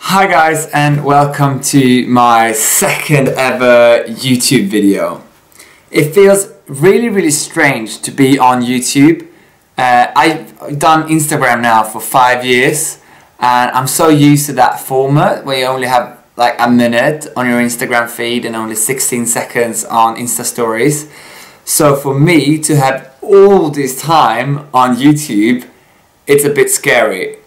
Hi guys, and welcome to my second ever YouTube video. It feels really strange to be on YouTube. I've done Instagram now for 5 years and I'm so used to that format where you only have like a minute on your Instagram feed and only 16 seconds on Insta stories. So for me to have all this time on YouTube, it's a bit scary.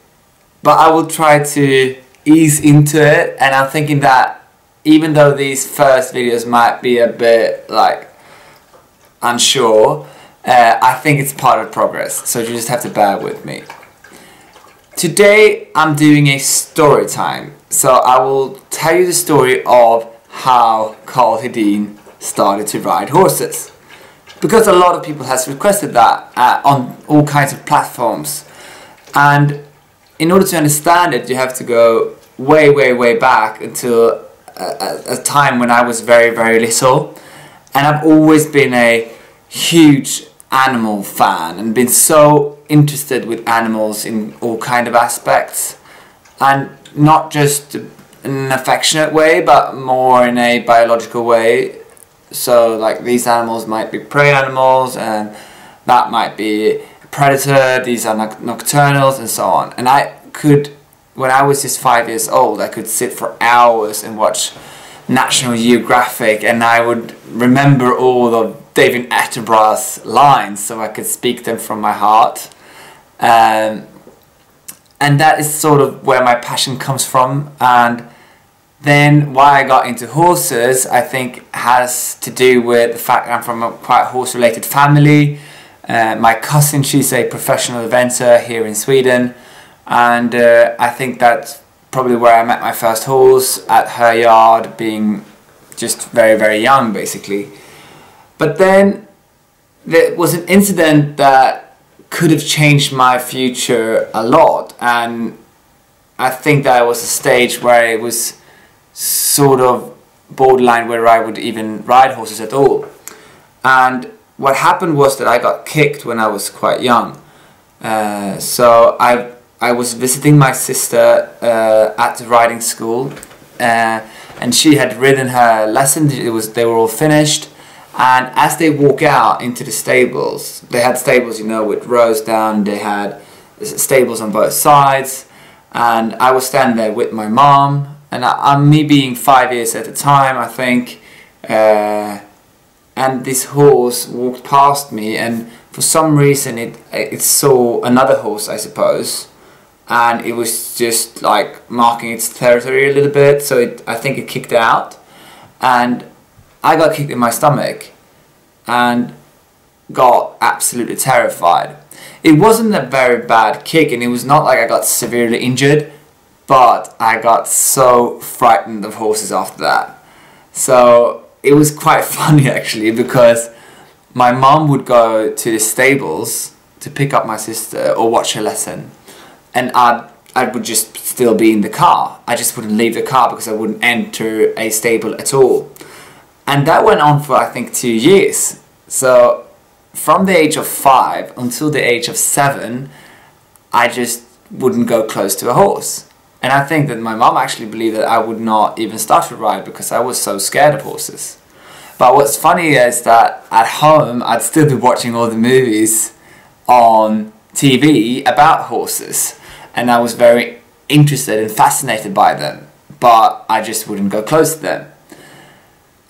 But I will try to ease into it, and I'm thinking that even though these first videos might be a bit like unsure, I think it's part of progress, so you just have to bear with me. Today I'm doing a story time, so I will tell you the story of how Hedin started to ride horses, because a lot of people has requested that on all kinds of platforms, and in order to understand it you have to go way back until a time when I was very little, and I've always been a huge animal fan and been so interested with animals in all kind of aspects, and not just in an affectionate way but more in a biological way. So like these animals might be prey animals and that might be a predator, these are nocturnals and so on. And when I was just 5 years old, I could sit for hours and watch National Geographic, and I would remember all of David Attenborough's lines so I could speak them from my heart. And that is sort of where my passion comes from. And then why I got into horses, I think has to do with the fact that I'm from a quite horse-related family. My cousin, she's a professional eventer here in Sweden. And I think that's probably where I met my first horse, at her yard, being just very young basically. But then there was an incident that could have changed my future a lot, and I think that was a stage where it was sort of borderline whether I would even ride horses at all. And what happened was that I got kicked when I was quite young. So I was visiting my sister at the riding school, and she had ridden her lesson. They were all finished, and as they walk out into the stables, they had stables, you know, with rows down. They had stables on both sides, and I was standing there with my mom, and me being 5 years at the time, I think, and this horse walked past me, and for some reason it saw another horse, I suppose. And it was just like marking its territory a little bit, so I think it kicked out, and I got kicked in my stomach and got absolutely terrified. It wasn't a very bad kick, and it was not like I got severely injured, but I got so frightened of horses after that. So it was quite funny actually, because my mom would go to the stables to pick up my sister or watch her lesson, and I would just still be in the car. I just wouldn't leave the car because I wouldn't enter a stable at all. And that went on for I think 2 years. So from the age of 5 until the age of 7, I just wouldn't go close to a horse. And I think that my mom actually believed that I would not even start to ride because I was so scared of horses. But what's funny is that at home I'd still be watching all the movies on TV about horses, and I was very interested and fascinated by them, but I just wouldn't go close to them.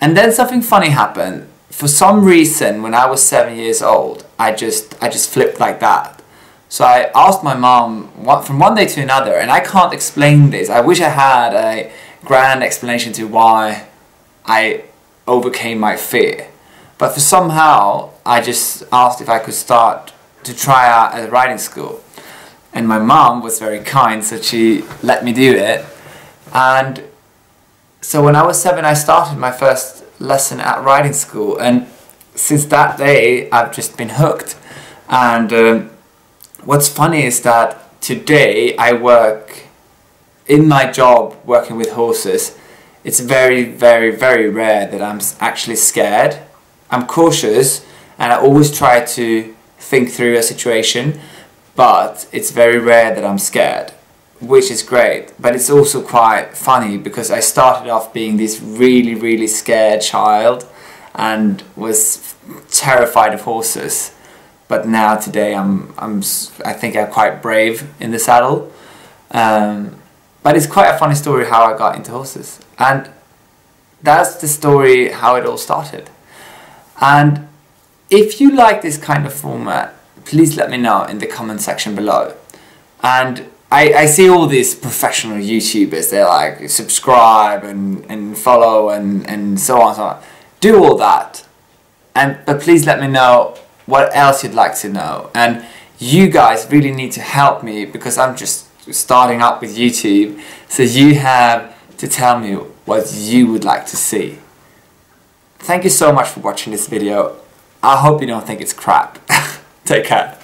And then something funny happened. For some reason, when I was 7 years old, I just flipped like that. So I asked my mom from one day to another, and I can't explain this. I wish I had a grand explanation to why I overcame my fear. But for somehow, I just asked if I could start to try out at a riding school. And my mom was very kind, so she let me do it. And so when I was 7, I started my first lesson at riding school, and since that day I've just been hooked. And what's funny is that today I work in my job working with horses. It's very rare that I'm actually scared. I'm cautious and I always try to think through a situation, but it's very rare that I'm scared. which is great, but it's also quite funny because I started off being this really scared child and was terrified of horses, but now today I think I'm quite brave in the saddle. But it's quite a funny story how I got into horses, and that's the story how it all started. And if you like this kind of format, please let me know in the comment section below. And I see all these professional YouTubers, they're like subscribe and follow and so on and so on. Do all that, but please let me know what else you'd like to know. And you guys really need to help me because I'm just starting up with YouTube, so you have to tell me what you would like to see. Thank you so much for watching this video. I hope you don't think it's crap. Take care.